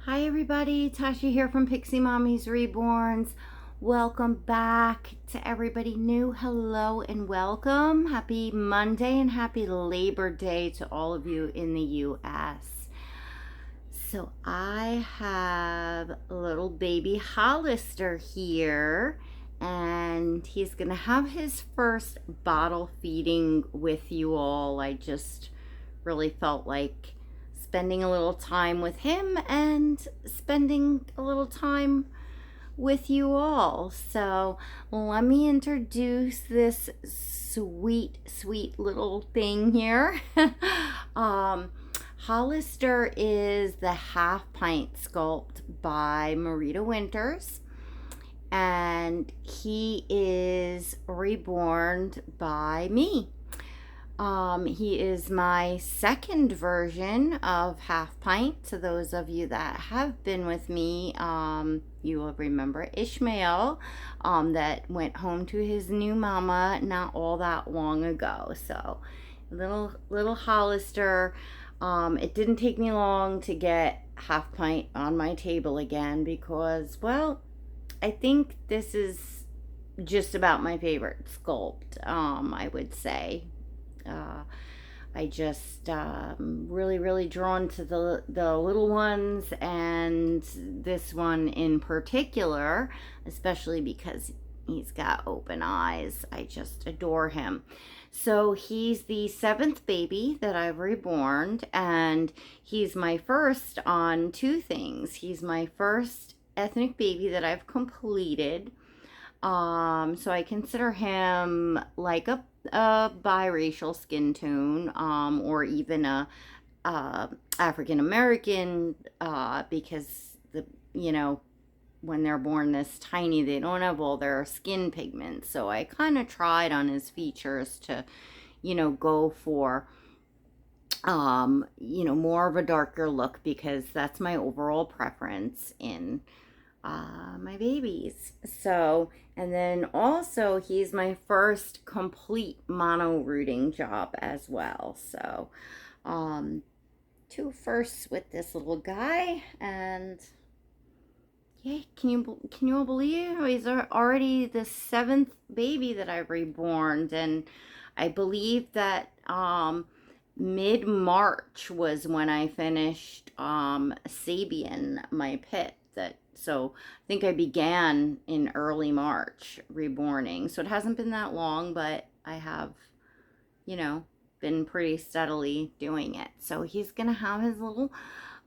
Hi everybody, Tasha here from Piximommy's Reborns. Welcome back to everybody new. Hello and welcome. Happy Monday and happy Labor Day to all of you in the US. So I have a little baby Hollister here, and he's gonna have his first bottle feeding with you all. I just really felt like spending a little time with him and spending a little time with you all. So let me introduce this sweet little thing here. Hollister is the Half Pint sculpt by Marita Winters, and he is reborned by me. He is my second version of Half Pint. To those of you that have been with me, you will remember E.MAIL, that went home to his new mama not all that long ago. So little Hollister. It didn't take me long to get Half Pint on my table again because, well, I think this is just about my favorite sculpt, I would say. I just really drawn to the little ones, and this one in particular, especially because he's got open eyes. I just adore him. So he's the 7th baby that I've reborned, and he's my first on two things. He's my first ethnic baby that I've completed. So I consider him like a biracial skin tone, or even a African American, because when they're born this tiny, they don't have all their skin pigments. So I kind of tried on his features to, go for more of a darker look, because that's my overall preference in my babies. So, and then also he's my first complete mono rooting job as well. So, two firsts with this little guy, and yeah, can you all believe he's already the 7th baby that I've reborn? And I believe that mid-March was when I finished Sabian, my pit. So I think I began in early March reborning. So it hasn't been that long, but I have, been pretty steadily doing it. So he's going to have his little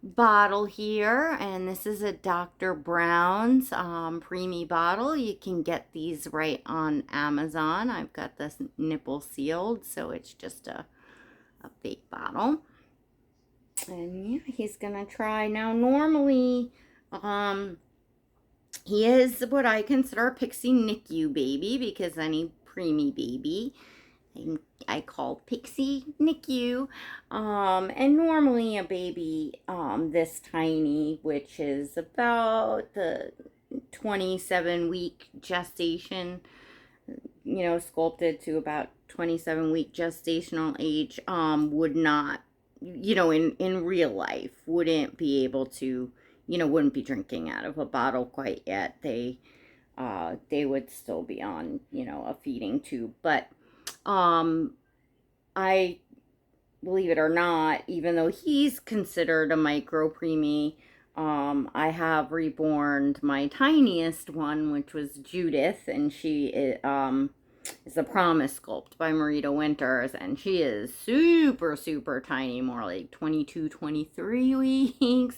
bottle here, and this is a Dr. Brown's preemie bottle. You can get these right on Amazon. I've got this nipple sealed, so it's just a fake bottle. And yeah, he's going to try. Now, normally, he is what I consider a Pixi NICU baby, because any preemie baby I call Pixi NICU. And normally a baby this tiny, which is about the 27-week gestation, sculpted to about 27-week gestational age, would not, in real life, wouldn't be able to, wouldn't be drinking out of a bottle quite yet. They would still be on, a feeding tube. But I, believe it or not, even though he's considered a micro preemie, I have reborned my tiniest one, which was Judith, and she is the Promise Sculpt by Marita Winters, and she is super tiny, more like 22, 23 weeks.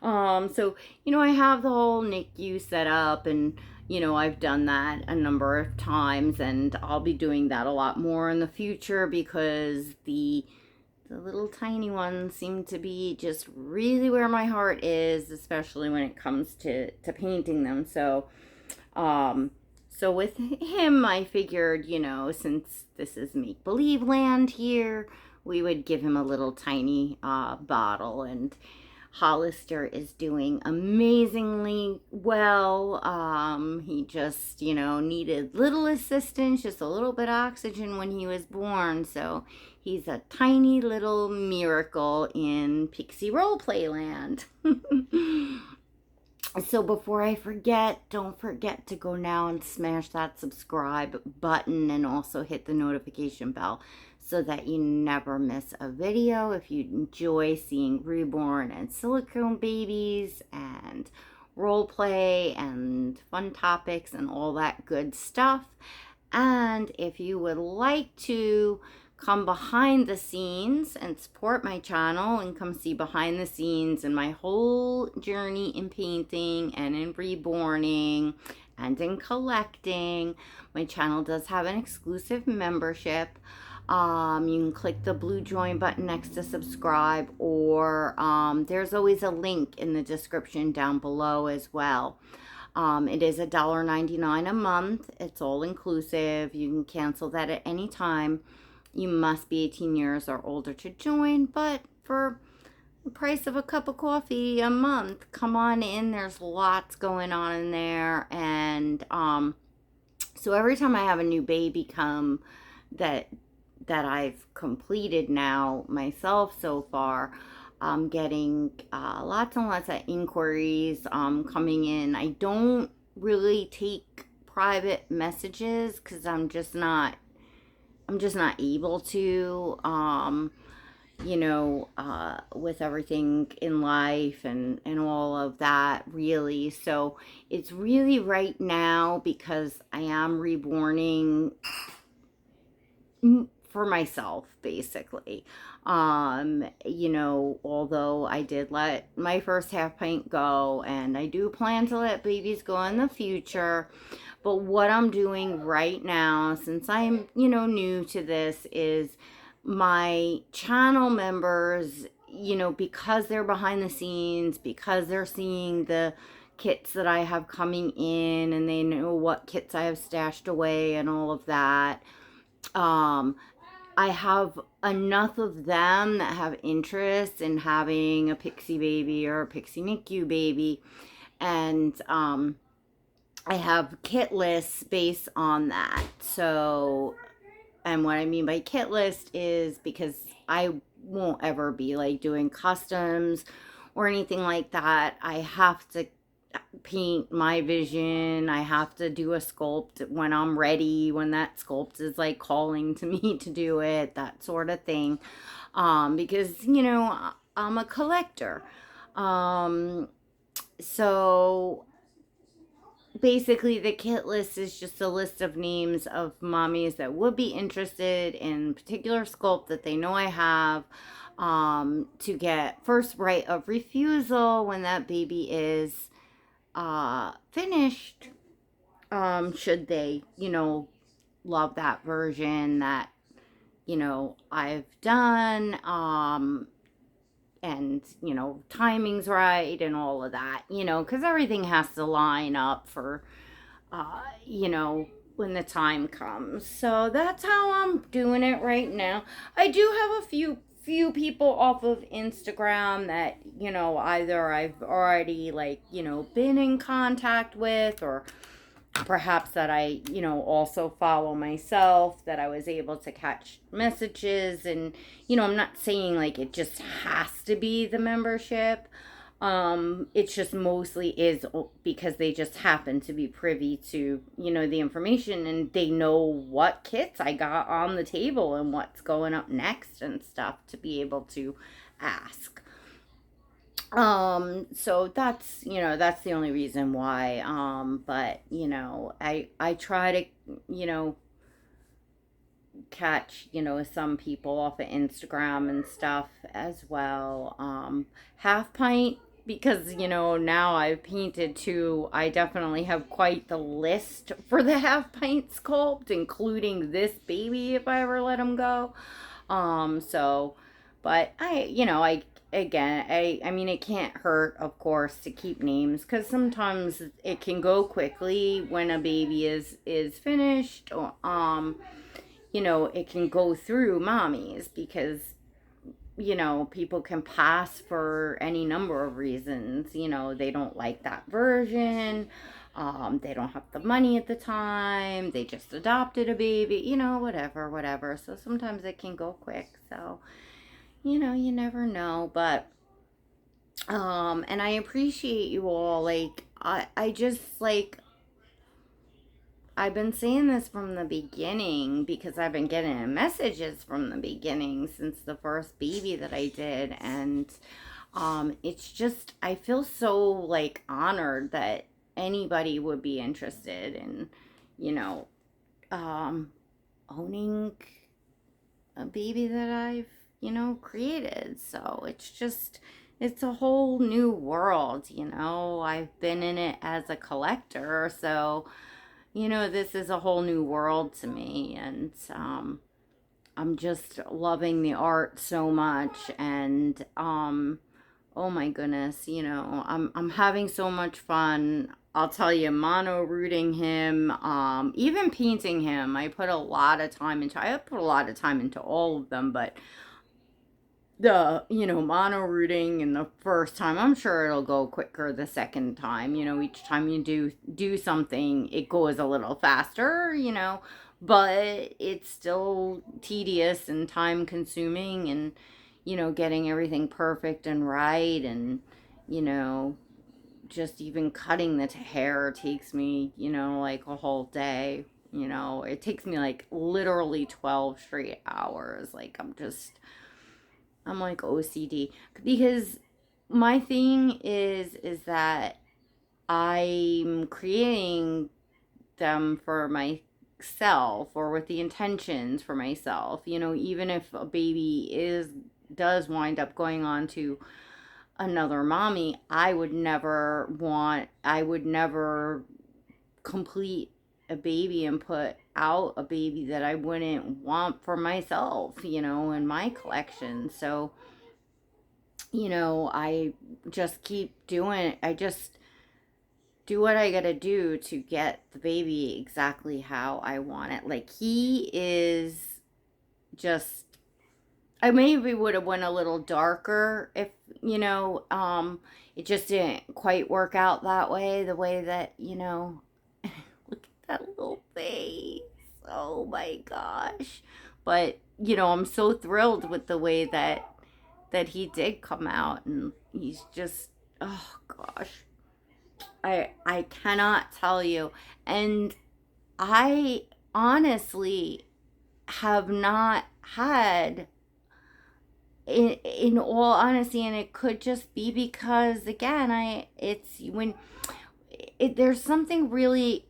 So, I have the whole NICU set up, and, I've done that a number of times, and I'll be doing that a lot more in the future, because the little tiny ones seem to be just really where my heart is, especially when it comes to painting them. So, so with him, I figured, since this is make-believe land here, we would give him a little tiny bottle. And Hollister is doing amazingly well. He just, needed little assistance, just a little bit of oxygen when he was born. So He's a tiny little miracle in Pixie Roleplay Land. So before I forget, don't forget to go now and smash that subscribe button and also hit the notification bell so that you never miss a video. If you enjoy seeing reborn and silicone babies and role play and fun topics and all that good stuff. And if you would like to come behind the scenes and support my channel and come see behind the scenes and my whole journey in painting and in reborning and in collecting, my channel does have an exclusive membership. You can click the blue join button next to subscribe, or there's always a link in the description down below as well. It is $1.99 a month. It's all inclusive. You can cancel that at any time. You must be 18 years or older to join, but for the price of a cup of coffee a month, come on in. There's lots going on in there. And so every time I have a new baby come that I've completed now myself so far, I'm getting lots and lots of inquiries coming in. I don't really take private messages because I'm just not able to, you know, with everything in life and all of that, really. So it's really right now because I am reborning for myself, basically. You know, although I did let my first half pint go, and I do plan to let babies go in the future. But what I'm doing right now, since I'm, you know, new to this, is my channel members, you know, because they're behind the scenes, because they're seeing the kits that I have coming in, and they know what kits I have stashed away and all of that. I have enough of them that have interest in having a Pixie baby or a Pixie NICU baby, and I have kit lists based on that. So, and what I mean by kit list is because I won't ever be like doing customs or anything like that. I have to paint my vision. I have to do a sculpt when I'm ready, when that sculpt is like calling to me to do it, that sort of thing. Because, you know, I'm a collector. So basically the kit list is just a list of names of mommies that would be interested in particular sculpt that they know I have, to get first right of refusal when that baby is finished, should they, you know, love that version that, you know, I've done, and, you know, timing's right and all of that, you know, because everything has to line up for, you know, when the time comes. So that's how I'm doing it right now. I do have a few people off of Instagram that, you know, either I've already, like, you know, been in contact with, or perhaps that I, you know, also follow myself, that I was able to catch messages. And, you know, I'm not saying like it just has to be the membership. It's just mostly is because they just happen to be privy to, you know, the information, and they know what kits I got on the table and what's going up next and stuff to be able to ask. So that's, you know, that's the only reason why. But, you know, I try to, you know, catch, you know, some people off of Instagram and stuff as well. Half Pint, because, you know, now I've painted too, I definitely have quite the list for the Half Pint sculpt, including this baby if I ever let him go. So, but you know, I mean, it can't hurt, of course, to keep names, because sometimes it can go quickly when a baby is finished, or, you know, it can go through mommies, because people can pass for any number of reasons. They don't like that version. They don't have the money at the time. They just adopted a baby, whatever, whatever. So sometimes it can go quick. So, you never know. But, and I appreciate you all. Like, I just, like, I've been saying this from the beginning because I've been getting messages from the beginning since the first baby that I did. And it's just, I feel so like honored that anybody would be interested in, you know, owning a baby that I've, created. So it's just, it's a whole new world. I've been in it as a collector. So, this is a whole new world to me. And I'm just loving the art so much. And oh my goodness, I'm having so much fun. I'll tell you, mono rooting him, even painting him. I put a lot of time into. I put a lot of time into all of them, but the mono rooting in the first time, I'm sure it'll go quicker the second time. Each time you do something, it goes a little faster. But it's still tedious and time consuming, and getting everything perfect and right. And just even cutting the hair takes me like a whole day. It takes me like literally 12 straight hours. Like, I'm like OCD, because my thing is that I'm creating them for myself, or with the intentions for myself. Even if a baby does wind up going on to another mommy, I would never complete a baby and put out a baby that I wouldn't want for myself, in my collection. So, I just keep doing it. I just do what I gotta do to get the baby exactly how I want it. Like, he is just, I maybe would have went a little darker if, it just didn't quite work out that way, the way that, look at that little face. Oh my gosh. But, I'm so thrilled with the way that he did come out, and he's just, oh gosh. I cannot tell you. And I honestly have not had, in all honesty, and it could just be because, again, there's something really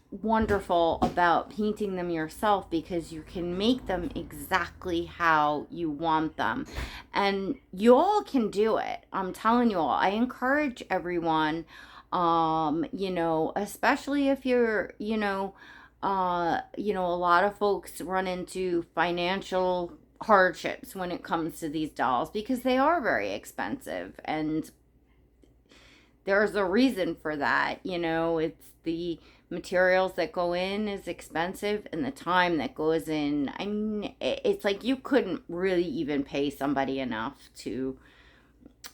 wonderful about painting them yourself, because you can make them exactly how you want them, and you all can do it. I'm telling you all, I encourage everyone, especially if you're, a lot of folks run into financial hardships when it comes to these dolls, because they are very expensive, and there's a reason for that. It's the materials that go in is expensive, and the time that goes in. I mean, it's like you couldn't really even pay somebody enough to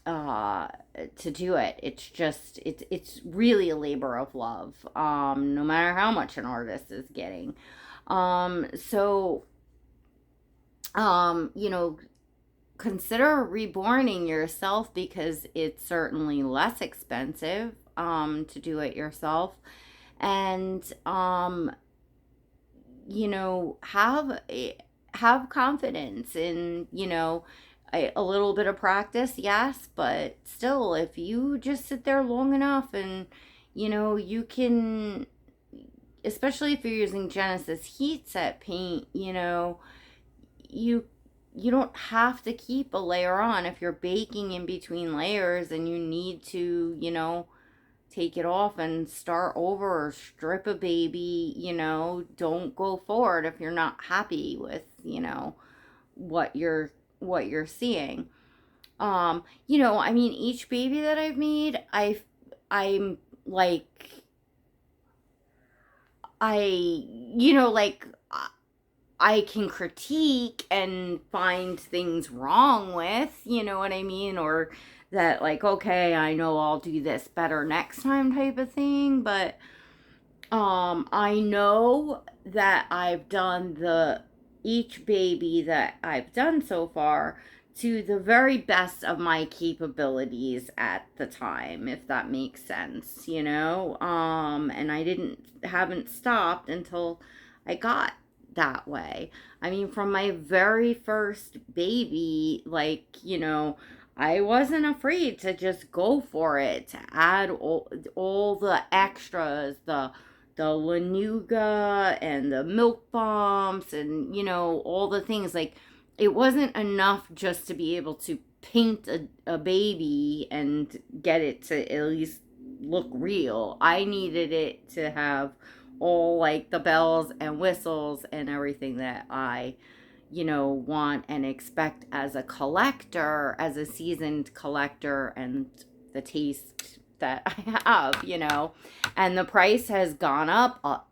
do it. It's just, it's really a labor of love, no matter how much an artist is getting. So consider reborning yourself, because it's certainly less expensive to do it yourself. And have confidence in, a little bit of practice, yes, but still, if you just sit there long enough, and you can, especially if you're using Genesis heat set paint, you don't have to keep a layer on. If you're baking in between layers and you need to, take it off and start over, or strip a baby, don't go forward if you're not happy with, what you're seeing. I mean, each baby that I've made, I'm like, like, I can critique and find things wrong with, you know what I mean? Or that, like, okay, I know I'll do this better next time type of thing. But I know that I've done each baby that I've done so far to the very best of my capabilities at the time, if that makes sense, you know? And I haven't stopped until I got that way. I mean, from my very first baby, like, you know, I wasn't afraid to just go for it, to add all the extras, the lanuga and the milk bumps and, you know, all the things. Like, it wasn't enough just to be able to paint a baby and get it to at least look real. I needed it to have all, like, the bells and whistles and everything that I, you know, want and expect as a collector, as a seasoned collector, and the taste that I have, you know. And the price has gone up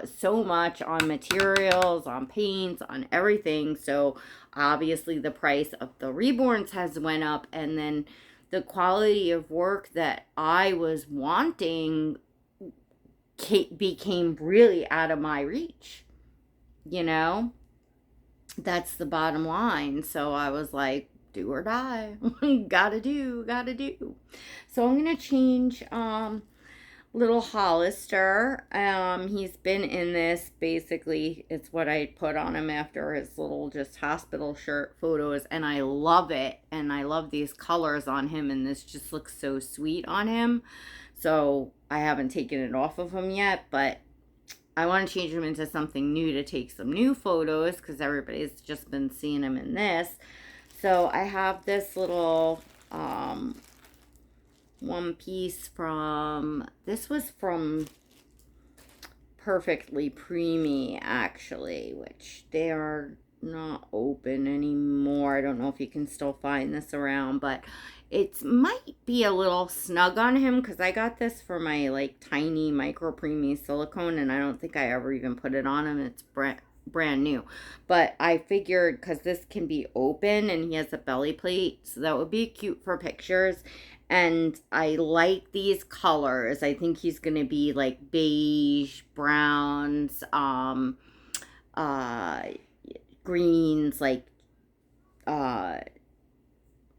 so much on materials, on paints, on everything. So obviously the price of the reborns has went up, and then the quality of work that I was wanting became really out of my reach, you know. That's the bottom line. So I was like, do or die. Gotta do. So I'm gonna change little Hollister. He's been in this, basically it's what I put on him after his little just hospital shirt photos, and I love it, and I love these colors on him, and this just looks so sweet on him. So I haven't taken it off of him yet, but I want to change him into something new to take some new photos, because everybody's just been seeing him in this. So I have this little one piece this was from Perfectly Preemie, actually, which they are not open anymore. I don't know if you can still find this around, but it might be a little snug on him, because I got this for my, like, tiny micro preemie silicone, and I don't think I ever even put it on him. It's brand new. But I figured, because this can be open and he has a belly plate, so that would be cute for pictures. And I like these colors. I think he's gonna be like beige, browns, greens, like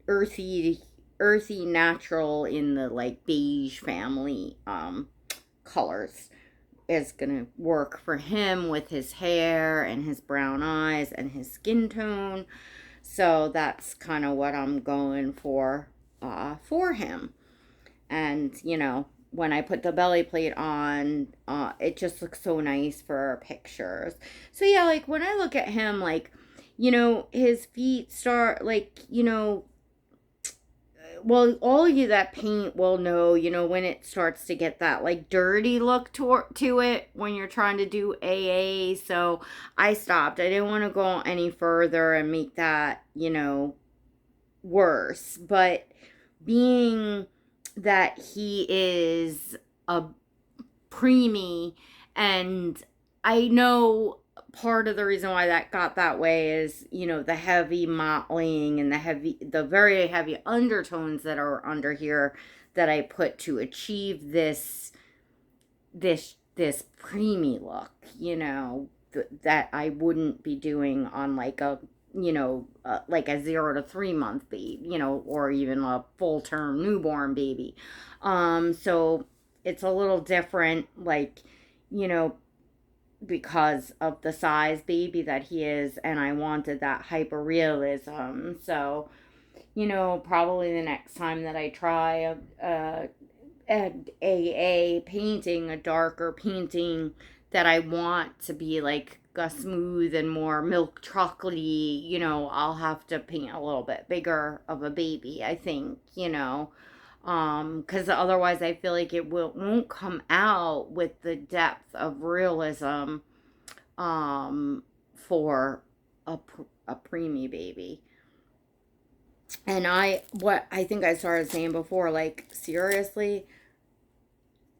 earthy natural in the, like, beige family colors is gonna work for him with his hair and his brown eyes and his skin tone. So that's kind of what I'm going for him. And, you know, when I put the belly plate on, it just looks so nice for pictures. So yeah, like, when I look at him, like, you know, his feet start, like, you know, well, all of you that paint will know, you know, when it starts to get that, like, dirty look to it when you're trying to do AA. So I stopped. I didn't want to go any further and make that, you know, worse. But being that he is a preemie, and I know part of the reason why that got that way is, you know, the heavy mottling and the very heavy undertones that are under here that I put to achieve this preemie look, you know, that I wouldn't be doing on, like, a, you know, like a 0 to 3 month baby, you know, or even a full term newborn baby. So it's a little different, like, you know, because of the size baby that he is, and I wanted that hyper realism. So, you know, probably the next time that I try an AA painting, a darker painting that I want to be like a smooth and more milk chocolatey, you know, I'll have to paint a little bit bigger of a baby, I think, you know. Because otherwise I feel like it won't come out with the depth of realism for a preemie baby. And what I think I started saying before, like, seriously,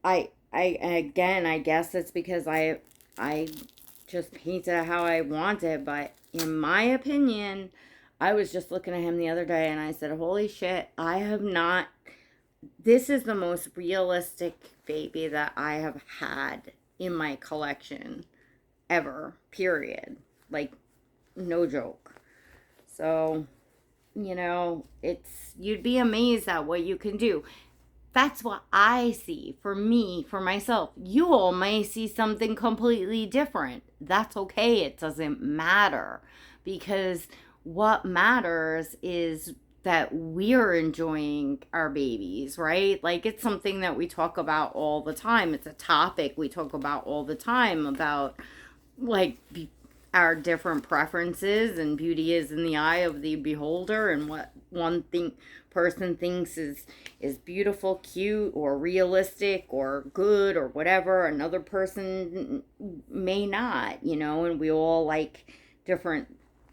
I again, I guess it's because I just paint it how I want it. But in my opinion, I was just looking at him the other day and I said, holy shit, I have not, this is the most realistic baby that I have had in my collection ever, period. Like, no joke. So, you know, you'd be amazed at what you can do. That's what I see for me, for myself. You all may see something completely different. That's okay. It doesn't matter, because what matters is that we're enjoying our babies, right? Like, it's something that we talk about all the time. It's a topic we talk about all the time, about like our different preferences, and beauty is in the eye of the beholder, and what one person thinks is beautiful, cute, or realistic, or good, or whatever, another person may not, you know. And we all like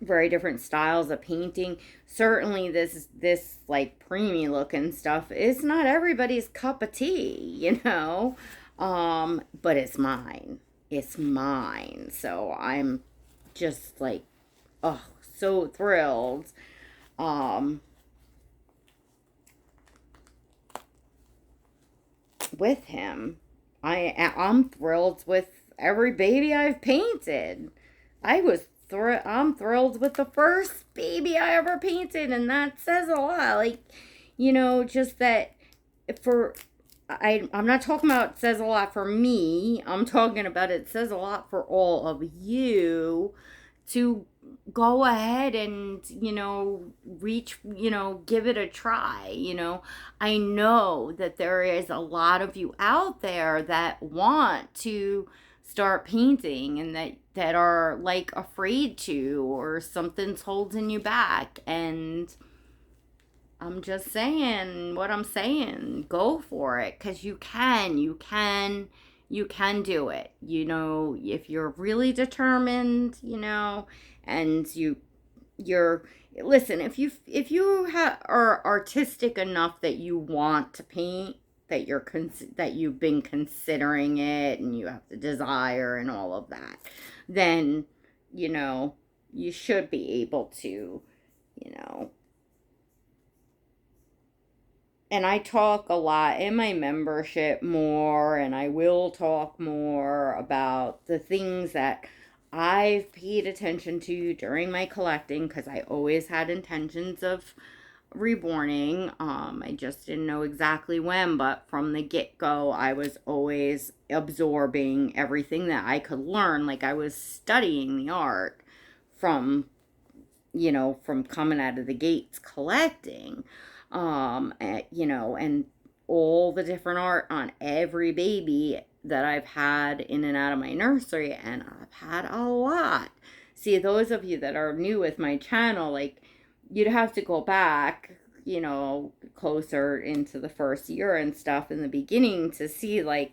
very different styles of painting. Certainly this like preemie looking stuff is not everybody's cup of tea, you know. But it's mine. It's mine. So I'm just like, oh, so thrilled. With him. I'm thrilled with every baby I've painted. I'm thrilled with the first baby I ever painted, and that says a lot. Like, you know, just that I'm not talking about it says a lot for me. I'm talking about it says a lot for all of you to go ahead and, you know, give it a try. You know, I know that there is a lot of you out there that want to start painting, and that are like afraid to, or something's holding you back. And I'm just saying what I'm saying. Go for it, because you can do it. You know, if you're really determined, you know, and listen, if you are artistic enough that you want to paint, that you've been considering it, and you have the desire and all of that, then, you know, you should be able to, you know. And I talk a lot in my membership more, and I will talk more about the things that I've paid attention to during my collecting, because I always had intentions of reborning. I just didn't know exactly when, but from the get-go, I was always absorbing everything that I could learn. Like, I was studying the art from, you know, from coming out of the gates collecting. You know, and all the different art on every baby that I've had in and out of my nursery, and I've had a lot. See, those of you that are new with my channel, like, you'd have to go back, you know, closer into the first year and stuff in the beginning to see, like,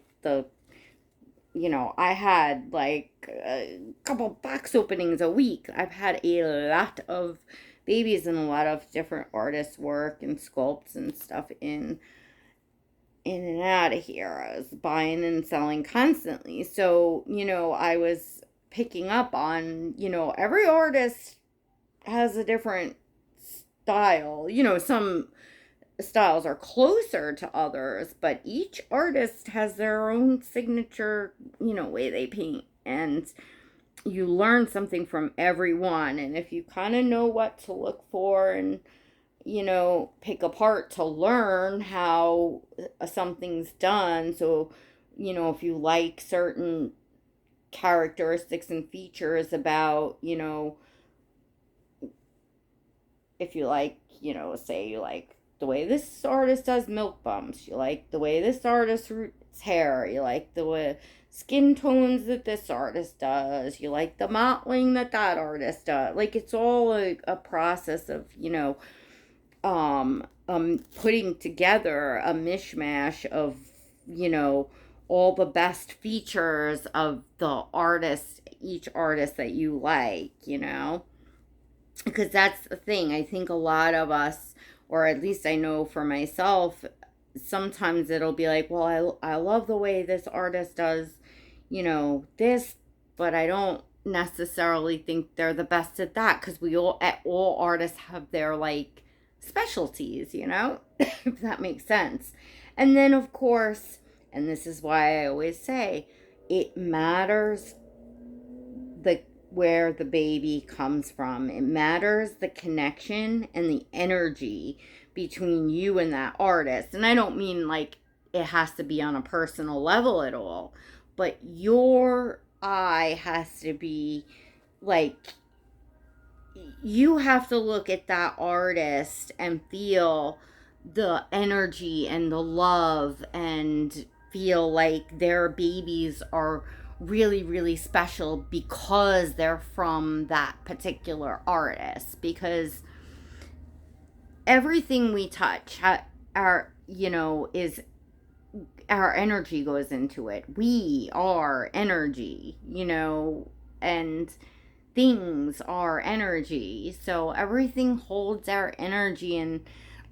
you know, I had like a couple box openings a week. I've had a lot of babies and a lot of different artists' work and sculpts and stuff in and out of here. I was buying and selling constantly. So, you know, I was picking up on, you know, every artist has a different style. You know, some styles are closer to others, but each artist has their own signature, you know, way they paint. And you learn something from everyone. And if you kind of know what to look for and, you know, pick apart to learn how something's done. So, you know, if you like certain characteristics and features about, you know, if you like, you know, say you like the way this artist does milk bumps, you like the way this artist roots hair, you like the way skin tones that this artist does, you like the mottling that artist does. Like, it's all a process of, you know, putting together a mishmash of, you know, all the best features of the artist, each artist that you like, you know, because that's the thing. I think a lot of us, or at least I know for myself, sometimes it'll be like, well, I love the way this artist does, you know, this, but I don't necessarily think they're the best at that, because all artists have their like specialties, you know, if that makes sense. And then of course, and this is why I always say it matters the where the baby comes from. It matters the connection and the energy between you and that artist. And I don't mean like it has to be on a personal level at all, but your eye has to be like, you have to look at that artist and feel the energy and the love and feel like their babies are really, really special because they're from that particular artist. Because everything we touch, our, you know, is our energy goes into it. We are energy, you know, and things are energy. So everything holds our energy. And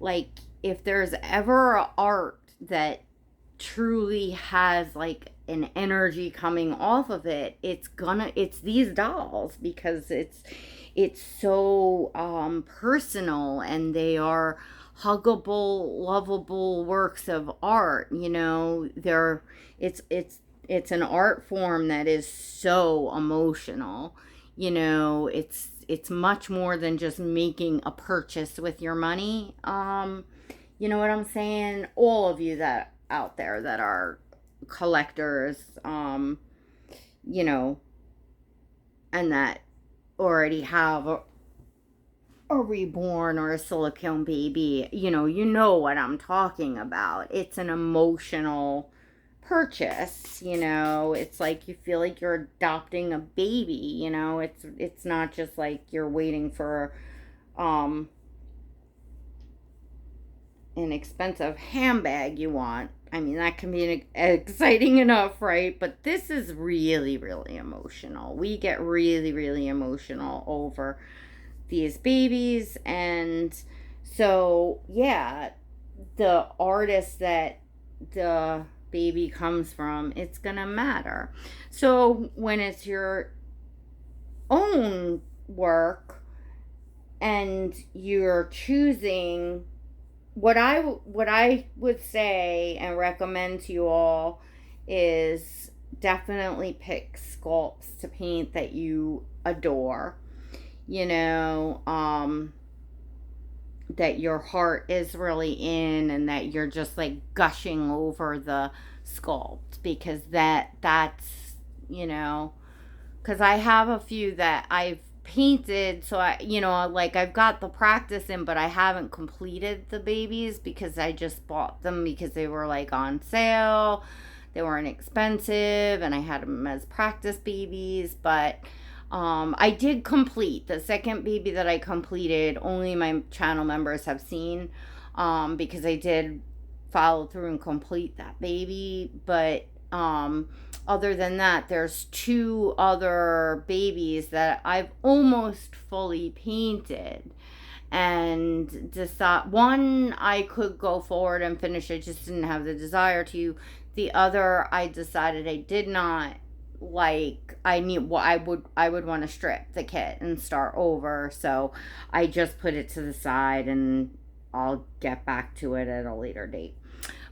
like, if there's ever art that truly has like an energy coming off of it, it's these dolls, because it's so personal, and they are huggable, lovable works of art. You know, it's an art form that is so emotional. You know, it's much more than just making a purchase with your money. You know what I'm saying? All of you that out there that are collectors, you know, and that already have a reborn or a silicone baby, you know what I'm talking about. It's an emotional purchase, you know. It's like you feel like you're adopting a baby, you know. It's not just like you're waiting for an expensive handbag you want. I mean, that can be exciting enough, right? But this is really, really emotional. We get really, really emotional over these babies. And so, yeah, the artist that the baby comes from, it's gonna matter. So when it's your own work and you're choosing, what I would say and recommend to you all is definitely pick sculpts to paint that you adore, you know, that your heart is really in, and that you're just like gushing over the sculpt, because that's, you know, because I have a few that I've painted, so I, you know, like I've got the practice in, but I haven't completed the babies because I just bought them because they were like on sale. They weren't expensive, and I had them as practice babies. But I did complete the second baby that I completed. Only my channel members have seen, because I did follow through and complete that baby. But other than that, there's two other babies that I've almost fully painted, and decide one I could go forward and finish. I just didn't have the desire to. The other, I decided I did not like. I would want to strip the kit and start over. So I just put it to the side, and I'll get back to it at a later date.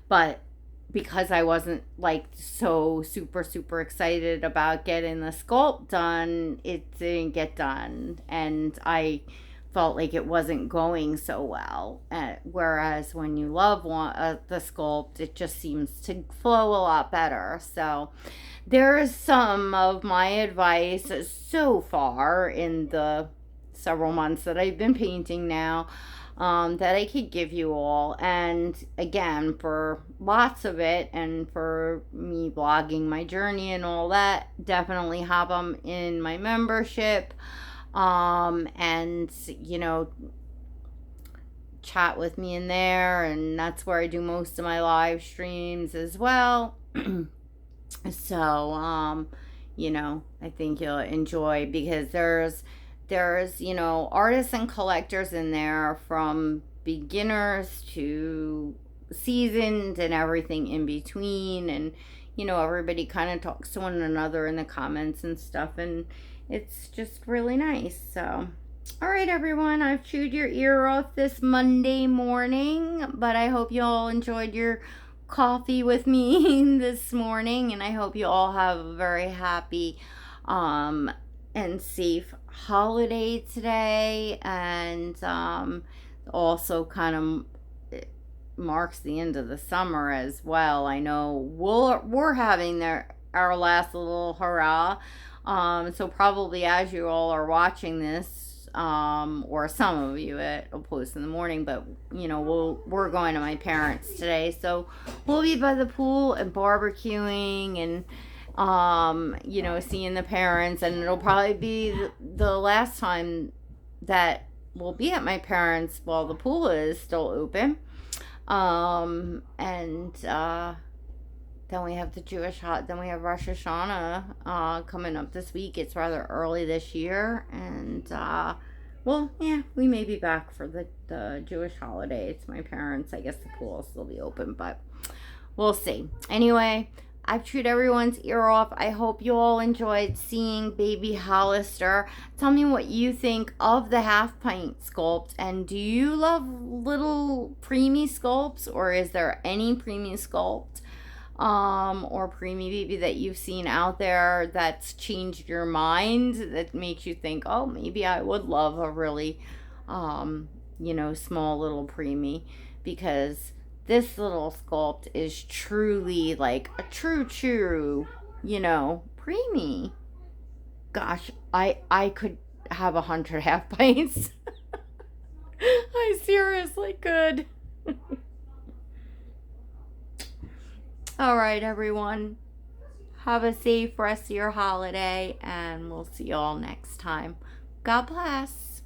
But because I wasn't like so super, super excited about getting the sculpt done, it didn't get done. And I felt like it wasn't going so well. Whereas when you love the sculpt, it just seems to flow a lot better. So there is some of my advice so far in the several months that I've been painting now, that I could give you all. And again, for lots of it, and for me blogging my journey and all that, definitely have them in my membership. And you know, chat with me in there, and that's where I do most of my live streams as well. So you know, I think you'll enjoy, because there's you know, artists and collectors in there, from beginners to seasoned and everything in between. And you know, everybody kind of talks to one another in the comments and stuff, and it's just really nice. So, all right, everyone, I've chewed your ear off this Monday morning, but I hope you all enjoyed your coffee with me this morning, and I hope you all have a very happy and safe holiday today, and also kind of marks the end of the summer as well. I know we're having our last little hurrah. So probably as you all are watching this, or some of you, it'll post in the morning, but we're going to my parents today, so we'll be by the pool and barbecuing and seeing the parents, and it'll probably be the last time that we'll be at my parents while the pool is still open. And then we have then we have Rosh Hashanah coming up this week. It's rather early this year, and well, yeah, we may be back for the Jewish holiday. It's my parents. I guess the pool will still be open, but we'll see. Anyway, I've chewed everyone's ear off. I hope you all enjoyed seeing baby Hollister. Tell me what you think of the Half Pint sculpt, and do you love little preemie sculpts, or is there any preemie sculpt or preemie baby that you've seen out there that's changed your mind, that makes you think, oh, maybe I would love a really small little preemie? Because this little sculpt is truly like a true, preemie. Gosh, I could have 100 half pints. I seriously could. All right, everyone. Have a safe rest of your holiday, and we'll see you all next time. God bless.